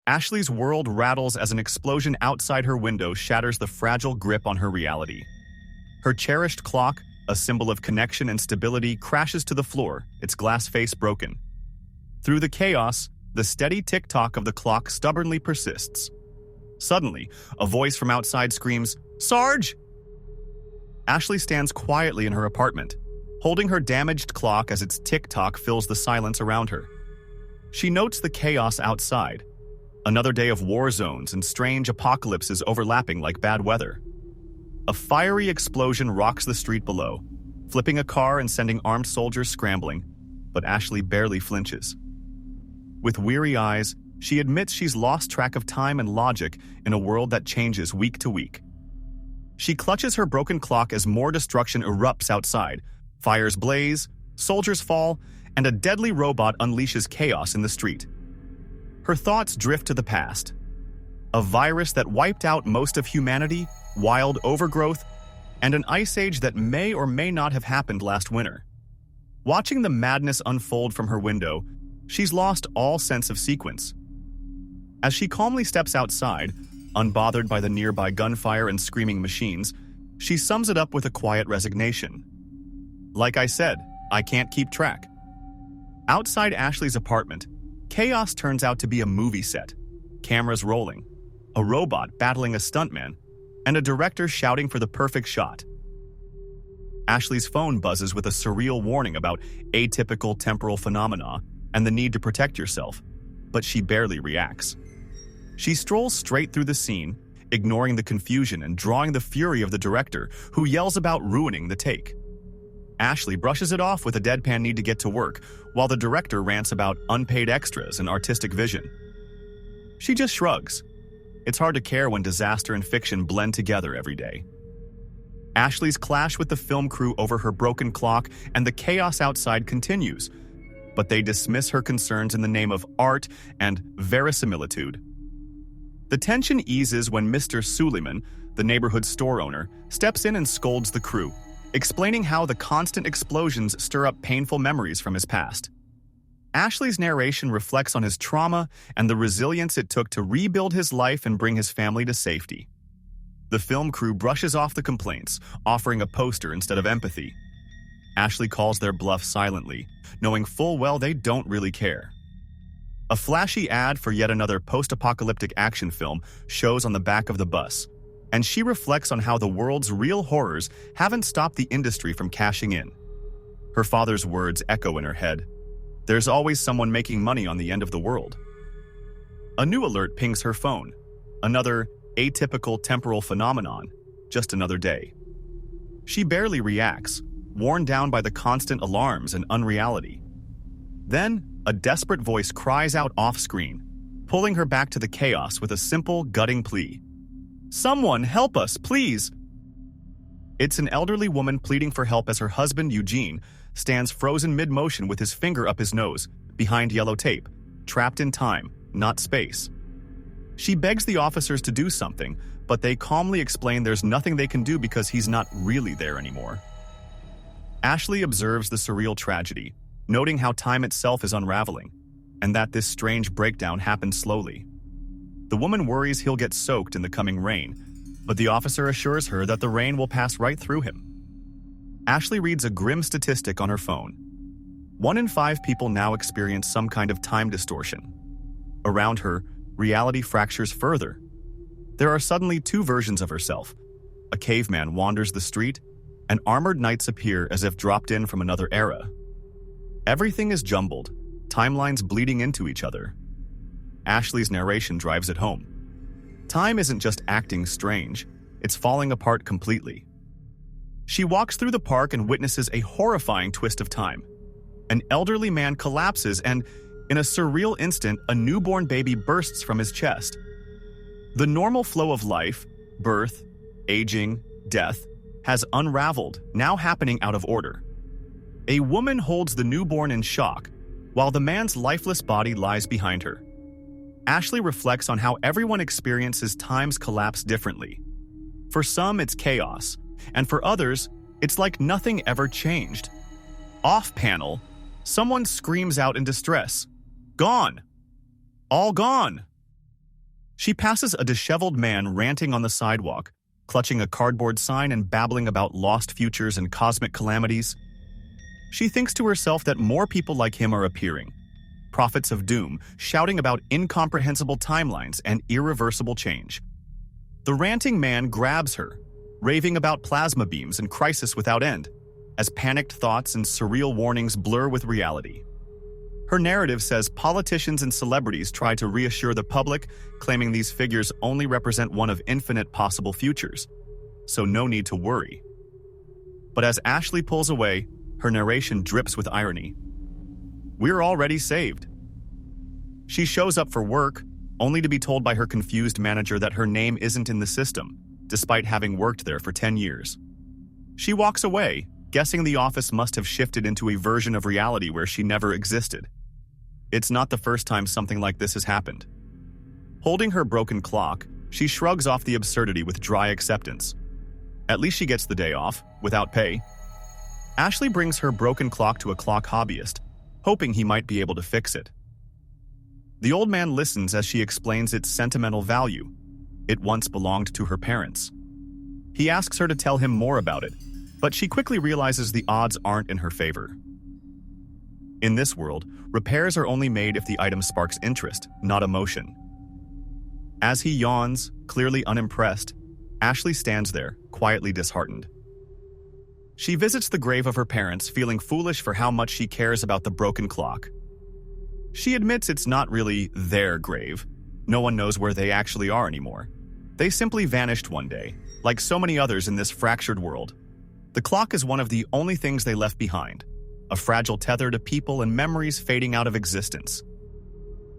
Ashley's world rattles as an explosion outside her window shatters the fragile grip on her reality. Her cherished clock, a symbol of connection and stability, crashes to the floor, its glass face broken. Through the chaos, the steady tick-tock of the clock stubbornly persists. Suddenly, a voice from outside screams, "Sarge!" Ashley stands quietly in her apartment, holding her damaged clock as its tick-tock fills the silence around her. She notes the chaos outside. Another day of war zones and strange apocalypses overlapping like bad weather. A fiery explosion rocks the street below, flipping a car and sending armed soldiers scrambling, but Ashley barely flinches. With weary eyes, she admits she's lost track of time and logic in a world that changes week to week. She clutches her broken clock as more destruction erupts outside. Fires blaze, soldiers fall, and a deadly robot unleashes chaos in the street. Her thoughts drift to the past. A virus that wiped out most of humanity, wild overgrowth, and an ice age that may or may not have happened last winter. Watching the madness unfold from her window, she's lost all sense of sequence. As she calmly steps outside, unbothered by the nearby gunfire and screaming machines, she sums it up with a quiet resignation. Like I said, I can't keep track. Outside Ashley's apartment, chaos turns out to be a movie set. Cameras rolling, a robot battling a stuntman, and a director shouting for the perfect shot. Ashley's phone buzzes with a surreal warning about atypical temporal phenomena and the need to protect yourself, but she barely reacts. She strolls straight through the scene, ignoring the confusion and drawing the fury of the director, who yells about ruining the take. Ashley brushes it off with a deadpan need to get to work, while the director rants about unpaid extras and artistic vision. She just shrugs. It's hard to care when disaster and fiction blend together every day. Ashley's clash with the film crew over her broken clock and the chaos outside continues, but they dismiss her concerns in the name of art and verisimilitude. The tension eases when Mr. Suleiman, the neighborhood store owner, steps in and scolds the crew, explaining how the constant explosions stir up painful memories from his past. Ashley's narration reflects on his trauma and the resilience it took to rebuild his life and bring his family to safety. The film crew brushes off the complaints, offering a poster instead of empathy. Ashley calls their bluff silently, knowing full well they don't really care. A flashy ad for yet another post-apocalyptic action film shows on the back of the bus, and she reflects on how the world's real horrors haven't stopped the industry from cashing in. Her father's words echo in her head. There's always someone making money on the end of the world. A new alert pings her phone. Another atypical temporal phenomenon, just another day. She barely reacts, worn down by the constant alarms and unreality. Then, a desperate voice cries out off-screen, pulling her back to the chaos with a simple, gutting plea. "Someone help us, please!" It's an elderly woman pleading for help as her husband, Eugene, stands frozen mid-motion with his finger up his nose, behind yellow tape, trapped in time, not space. She begs the officers to do something, but they calmly explain there's nothing they can do because he's not really there anymore. Ashley observes the surreal tragedy, noting how time itself is unraveling, and that this strange breakdown happens slowly. The woman worries he'll get soaked in the coming rain, but the officer assures her that the rain will pass right through him. Ashley reads a grim statistic on her phone. 1 in 5 people now experience some kind of time distortion. Around her, reality fractures further. There are suddenly 2 versions of herself. A caveman wanders the street, and armored knights appear as if dropped in from another era. Everything is jumbled, timelines bleeding into each other. Ashley's narration drives it home. Time isn't just acting strange, it's falling apart completely. She walks through the park and witnesses a horrifying twist of time. An elderly man collapses and, in a surreal instant, a newborn baby bursts from his chest. The normal flow of life, birth, aging, death, has unraveled, now happening out of order. A woman holds the newborn in shock, while the man's lifeless body lies behind her. Ashley reflects on how everyone experiences time's collapse differently. For some, it's chaos, and for others, it's like nothing ever changed. Off-panel, someone screams out in distress, "Gone! All gone!" She passes a disheveled man ranting on the sidewalk, clutching a cardboard sign and babbling about lost futures and cosmic calamities. She thinks to herself that more people like him are appearing, prophets of doom, shouting about incomprehensible timelines and irreversible change. The ranting man grabs her, raving about plasma beams and crisis without end, as panicked thoughts and surreal warnings blur with reality. Her narrative says politicians and celebrities try to reassure the public, claiming these figures only represent one of infinite possible futures, so no need to worry. But as Ashley pulls away, her narration drips with irony. We're already saved. She shows up for work, only to be told by her confused manager that her name isn't in the system, despite having worked there for 10 years. She walks away, guessing the office must have shifted into a version of reality where she never existed. It's not the first time something like this has happened. Holding her broken clock, she shrugs off the absurdity with dry acceptance. At least she gets the day off, without pay. Ashley brings her broken clock to a clock hobbyist, hoping he might be able to fix it. The old man listens as she explains its sentimental value. It once belonged to her parents. He asks her to tell him more about it, but she quickly realizes the odds aren't in her favor. In this world, repairs are only made if the item sparks interest, not emotion. As he yawns, clearly unimpressed, Ashley stands there, quietly disheartened. She visits the grave of her parents, feeling foolish for how much she cares about the broken clock. She admits it's not really their grave. No one knows where they actually are anymore. They simply vanished one day, like so many others in this fractured world. The clock is one of the only things they left behind, a fragile tether to people and memories fading out of existence.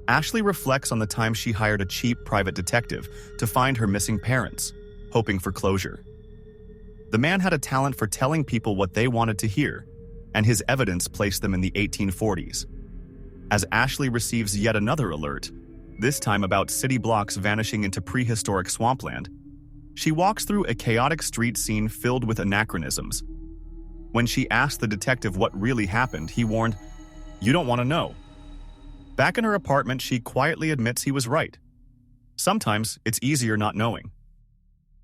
Ashley reflects on the time she hired a cheap private detective to find her missing parents, hoping for closure. The man had a talent for telling people what they wanted to hear, and his evidence placed them in the 1840s. As Ashley receives yet another alert, this time about city blocks vanishing into prehistoric swampland, she walks through a chaotic street scene filled with anachronisms. When she asked the detective what really happened, he warned, "You don't want to know." Back in her apartment, she quietly admits he was right. Sometimes it's easier not knowing.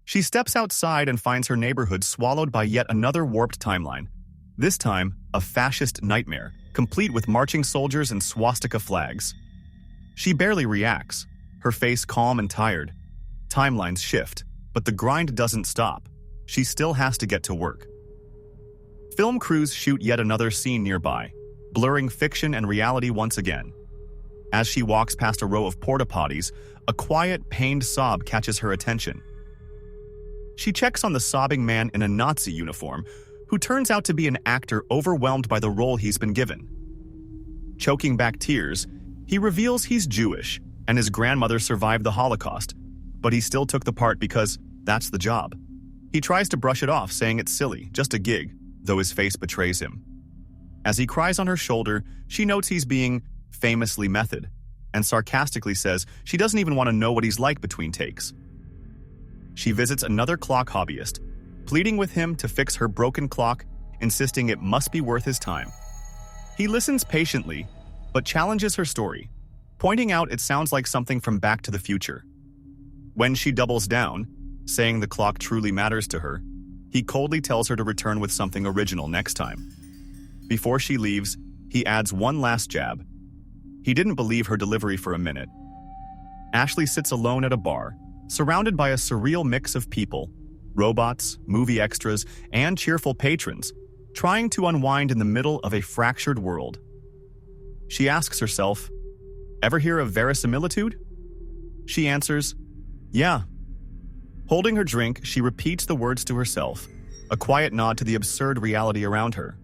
She steps outside and finds her neighborhood swallowed by yet another warped timeline. This time, a fascist nightmare, complete with marching soldiers and swastika flags. She barely reacts, her face calm and tired. Timelines shift, but the grind doesn't stop. She still has to get to work. Film crews shoot yet another scene nearby, blurring fiction and reality once again. As she walks past a row of porta potties, a quiet, pained sob catches her attention. She checks on the sobbing man in a Nazi uniform, who turns out to be an actor overwhelmed by the role he's been given. Choking back tears, he reveals he's Jewish and his grandmother survived the Holocaust, but he still took the part because that's the job. He tries to brush it off, saying it's silly, just a gig, though his face betrays him. As he cries on her shoulder, she notes he's being famously method, and sarcastically says she doesn't even want to know what he's like between takes. She visits another clock hobbyist, pleading with him to fix her broken clock, insisting it must be worth his time. He listens patiently, but challenges her story, pointing out it sounds like something from Back to the Future. When she doubles down, saying the clock truly matters to her, he coldly tells her to return with something original next time. Before she leaves, he adds one last jab. He didn't believe her delivery for a minute. Ashley sits alone at a bar, surrounded by a surreal mix of people, robots, movie extras, and cheerful patrons, trying to unwind in the middle of a fractured world. She asks herself, "Ever hear of verisimilitude?" She answers, "Yeah." Holding her drink, she repeats the words to herself, a quiet nod to the absurd reality around her.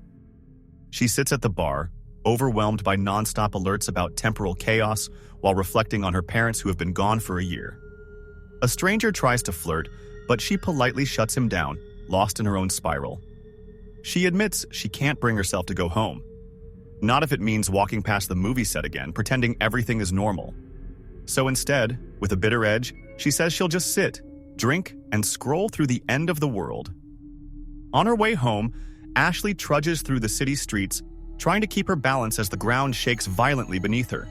She sits at the bar, overwhelmed by nonstop alerts about temporal chaos, while reflecting on her parents who have been gone for a year. A stranger tries to flirt, but she politely shuts him down, lost in her own spiral. She admits she can't bring herself to go home. Not if it means walking past the movie set again, pretending everything is normal. So instead, with a bitter edge, she says she'll just sit, drink, and scroll through the end of the world. On her way home, Ashley trudges through the city streets, trying to keep her balance as the ground shakes violently beneath her.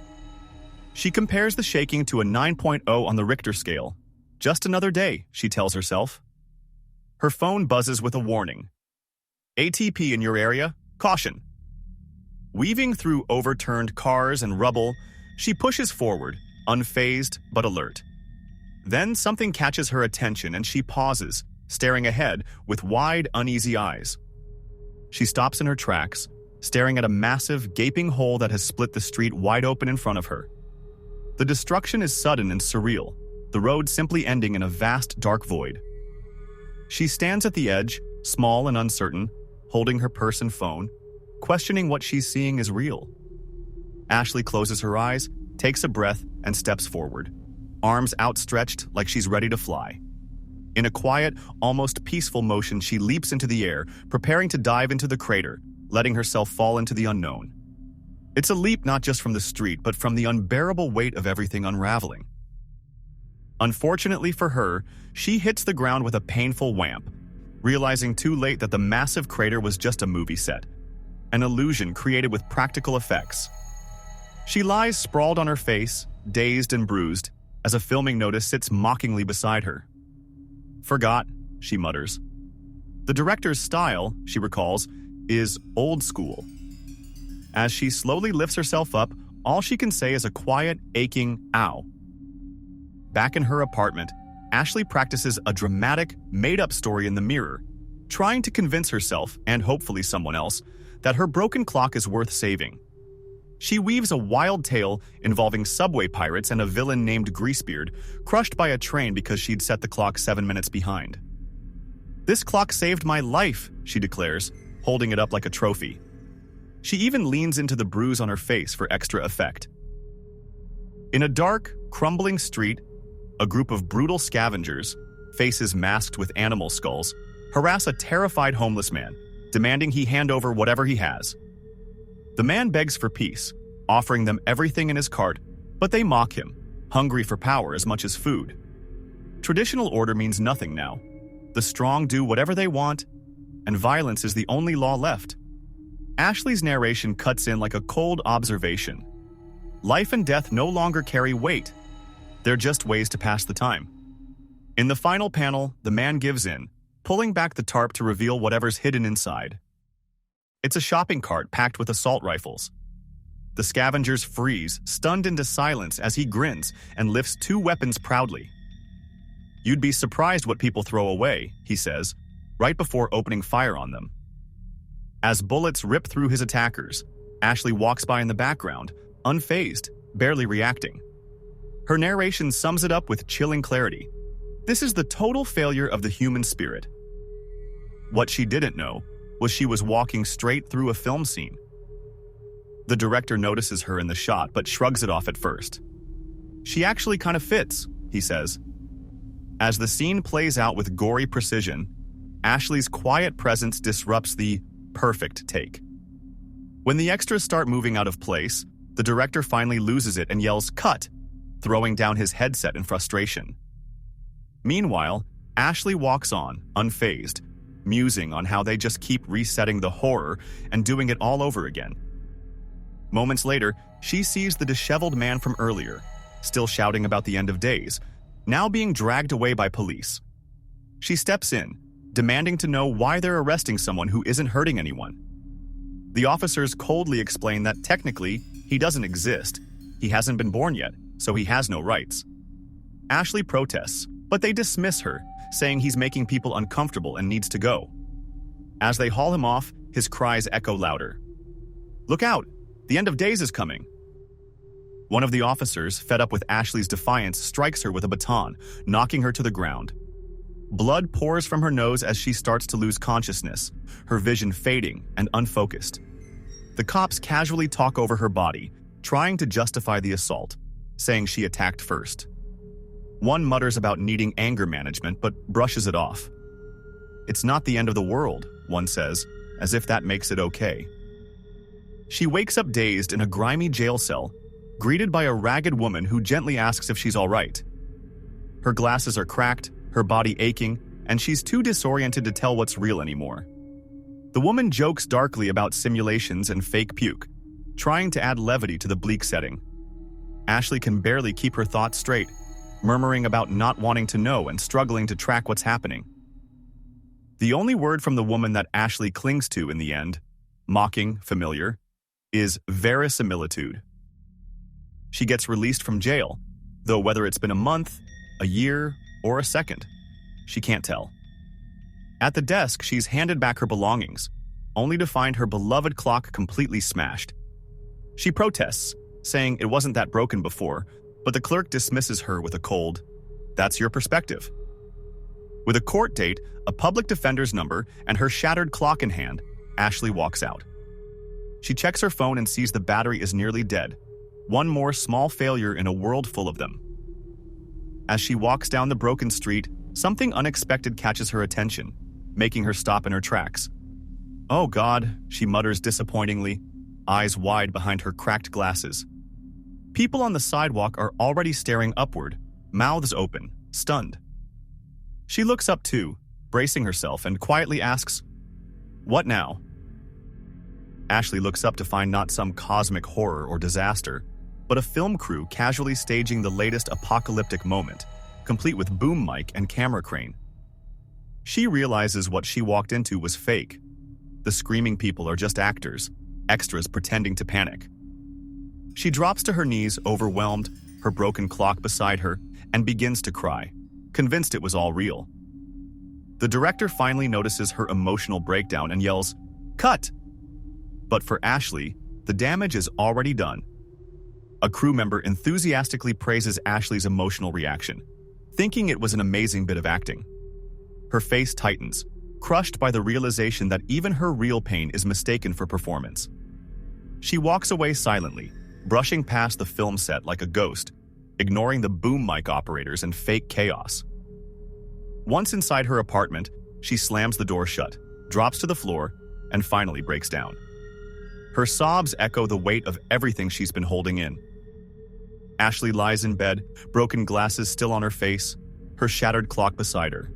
She compares the shaking to a 9.0 on the Richter scale. Just another day, she tells herself. Her phone buzzes with a warning. ATP in your area? Caution. Weaving through overturned cars and rubble, she pushes forward, unfazed but alert. Then something catches her attention and she pauses, staring ahead with wide, uneasy eyes. She stops in her tracks, staring at a massive, gaping hole that has split the street wide open in front of her. The destruction is sudden and surreal, the road simply ending in a vast, dark void. She stands at the edge, small and uncertain, holding her purse and phone, questioning what she's seeing is real. Ashley closes her eyes, takes a breath, and steps forward, arms outstretched like she's ready to fly. In a quiet, almost peaceful motion, she leaps into the air, preparing to dive into the crater, letting herself fall into the unknown. It's a leap not just from the street, but from the unbearable weight of everything unraveling. Unfortunately for her, she hits the ground with a painful whamp, realizing too late that the massive crater was just a movie set, an illusion created with practical effects. She lies sprawled on her face, dazed and bruised, as a filming notice sits mockingly beside her. Forgot, she mutters. The director's style, she recalls, is old school. As she slowly lifts herself up, all she can say is a quiet, aching ow. Back in her apartment, Ashley practices a dramatic, made-up story in the mirror, trying to convince herself, and hopefully someone else, that her broken clock is worth saving. She weaves a wild tale involving subway pirates and a villain named Greasebeard, crushed by a train because she'd set the clock 7 minutes behind. This clock saved my life, she declares, holding it up like a trophy. She even leans into the bruise on her face for extra effect. In a dark, crumbling street, a group of brutal scavengers, faces masked with animal skulls, harass a terrified homeless man, demanding he hand over whatever he has. The man begs for peace, offering them everything in his cart, but they mock him, hungry for power as much as food. Traditional order means nothing now. The strong do whatever they want, and violence is the only law left. Ashley's narration cuts in like a cold observation. Life and death no longer carry weight. They're just ways to pass the time. In the final panel, the man gives in, pulling back the tarp to reveal whatever's hidden inside. It's a shopping cart packed with assault rifles. The scavengers freeze, stunned into silence as he grins and lifts 2 weapons proudly. You'd be surprised what people throw away, he says, right before opening fire on them. As bullets rip through his attackers, Ashley walks by in the background, unfazed, barely reacting. Her narration sums it up with chilling clarity. This is the total failure of the human spirit. What she didn't know was she was walking straight through a film scene. The director notices her in the shot but shrugs it off at first. She actually kind of fits, he says. As the scene plays out with gory precision, Ashley's quiet presence disrupts the perfect take. When the extras start moving out of place, the director finally loses it and yells, "Cut!" throwing down his headset in frustration. Meanwhile, Ashley walks on, unfazed, musing on how they just keep resetting the horror and doing it all over again. Moments later, she sees the disheveled man from earlier, still shouting about the end of days, now being dragged away by police. She steps in, demanding to know why they're arresting someone who isn't hurting anyone. The officers coldly explain that technically, he doesn't exist. He hasn't been born yet, so he has no rights. Ashley protests, but they dismiss her, saying he's making people uncomfortable and needs to go. As they haul him off, his cries echo louder. "Look out! The end of days is coming!" One of the officers, fed up with Ashley's defiance, strikes her with a baton, knocking her to the ground. Blood pours from her nose as she starts to lose consciousness, her vision fading and unfocused. The cops casually talk over her body, trying to justify the assault, saying she attacked first. One mutters about needing anger management, but brushes it off. "It's not the end of the world," one says, as if that makes it okay. She wakes up dazed in a grimy jail cell, greeted by a ragged woman who gently asks if she's all right. Her glasses are cracked, her body aching, and she's too disoriented to tell what's real anymore. The woman jokes darkly about simulations and fake puke, trying to add levity to the bleak setting. Ashley can barely keep her thoughts straight, murmuring about not wanting to know and struggling to track what's happening. The only word from the woman that Ashley clings to in the end, mocking, familiar, is verisimilitude. She gets released from jail, though whether it's been a month, a year, or a second, she can't tell. At the desk, she's handed back her belongings, only to find her beloved clock completely smashed. She protests, saying it wasn't that broken before, but the clerk dismisses her with a cold, "That's your perspective." With a court date, a public defender's number, and her shattered clock in hand, Ashley walks out. She checks her phone and sees the battery is nearly dead. One more small failure in a world full of them. As she walks down the broken street, something unexpected catches her attention, making her stop in her tracks. "Oh God," she mutters disappointingly, eyes wide behind her cracked glasses. People on the sidewalk are already staring upward, mouths open, stunned. She looks up too, bracing herself, and quietly asks, "What now?" Ashley looks up to find not some cosmic horror or disaster, but a film crew casually staging the latest apocalyptic moment, complete with boom mic and camera crane. She realizes what she walked into was fake. The screaming people are just actors, extras pretending to panic. She drops to her knees, overwhelmed, her broken clock beside her, and begins to cry, convinced it was all real. The director finally notices her emotional breakdown and yells, "Cut!" But for Ashley, the damage is already done. A crew member enthusiastically praises Ashley's emotional reaction, thinking it was an amazing bit of acting. Her face tightens, crushed by the realization that even her real pain is mistaken for performance. She walks away silently, brushing past the film set like a ghost, ignoring the boom mic operators and fake chaos. Once inside her apartment, she slams the door shut, drops to the floor, and finally breaks down. Her sobs echo the weight of everything she's been holding in. Ashley lies in bed, broken glasses still on her face, her shattered clock beside her.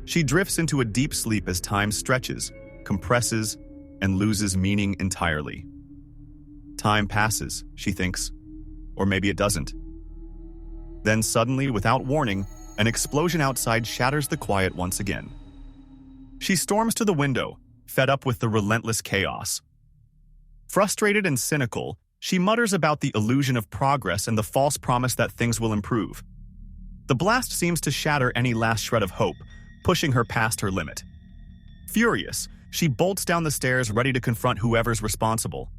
She drifts into a deep sleep as time stretches, compresses, and loses meaning entirely. Time passes, she thinks, or maybe it doesn't. Then suddenly, without warning, an explosion outside shatters the quiet once again. She storms to the window, fed up with the relentless chaos. Frustrated and cynical, she mutters about the illusion of progress and the false promise that things will improve. The blast seems to shatter any last shred of hope, pushing her past her limit. Furious, she bolts down the stairs ready to confront whoever's responsible.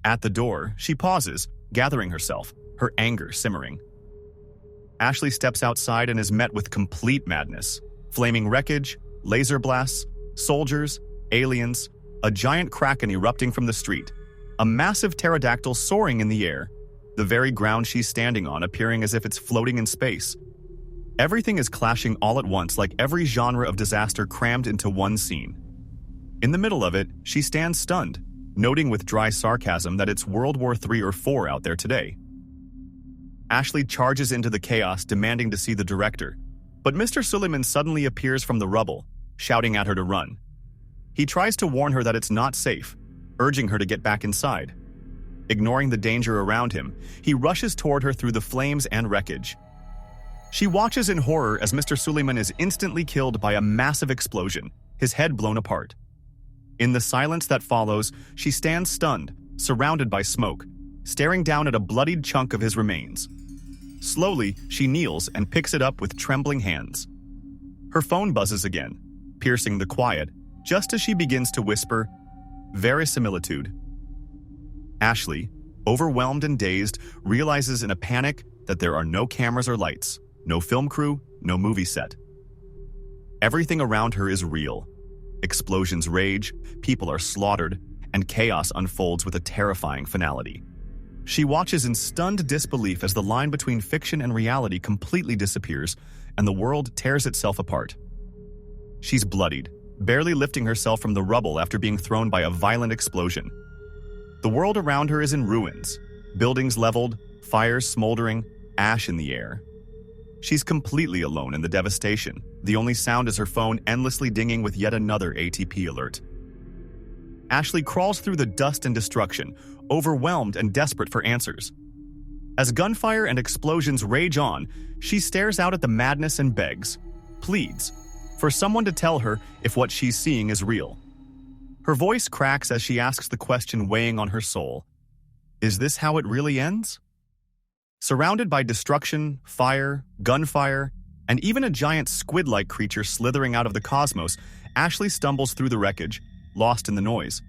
At the door, she pauses, gathering herself, her anger simmering. Ashley steps outside and is met with complete madness. Flaming wreckage, laser blasts, soldiers, aliens, a giant kraken erupting from the street, a massive pterodactyl soaring in the air, the very ground she's standing on appearing as if it's floating in space. Everything is clashing all at once, like every genre of disaster crammed into one scene. In the middle of it, she stands stunned, noting with dry sarcasm that it's World War III or IV out there today. Ashley charges into the chaos, demanding to see the director, but Mr. Suleiman suddenly appears from the rubble, shouting at her to run. He tries to warn her that it's not safe, urging her to get back inside. Ignoring the danger around him, he rushes toward her through the flames and wreckage. She watches in horror as Mr. Suleiman is instantly killed by a massive explosion, his head blown apart. In the silence that follows, she stands stunned, surrounded by smoke, staring down at a bloodied chunk of his remains. Slowly, she kneels and picks it up with trembling hands. Her phone buzzes again, piercing the quiet, just as she begins to whisper, "Verisimilitude." Ashley, overwhelmed and dazed, realizes in a panic that there are no cameras or lights, no film crew, no movie set. Everything around her is real. Explosions rage, people are slaughtered, and chaos unfolds with a terrifying finality. She watches in stunned disbelief as the line between fiction and reality completely disappears, and the world tears itself apart. She's bloodied, barely lifting herself from the rubble after being thrown by a violent explosion. The world around her is in ruins, buildings leveled, fires smoldering, ash in the air. She's completely alone in the devastation. The only sound is her phone endlessly dinging with yet another ATP alert. Ashley crawls through the dust and destruction, overwhelmed and desperate for answers. As gunfire and explosions rage on, she stares out at the madness and begs, pleads, for someone to tell her if what she's seeing is real. Her voice cracks as she asks the question weighing on her soul. Is this how it really ends? Surrounded by destruction, fire, gunfire, and even a giant squid-like creature slithering out of the cosmos, Ashley stumbles through the wreckage, lost in the noise.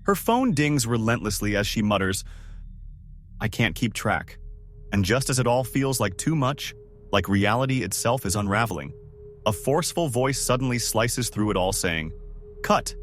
Her phone dings relentlessly as she mutters, I can't keep track. And just as it all feels like too much, like reality itself is unraveling, a forceful voice suddenly slices through it all saying, Cut!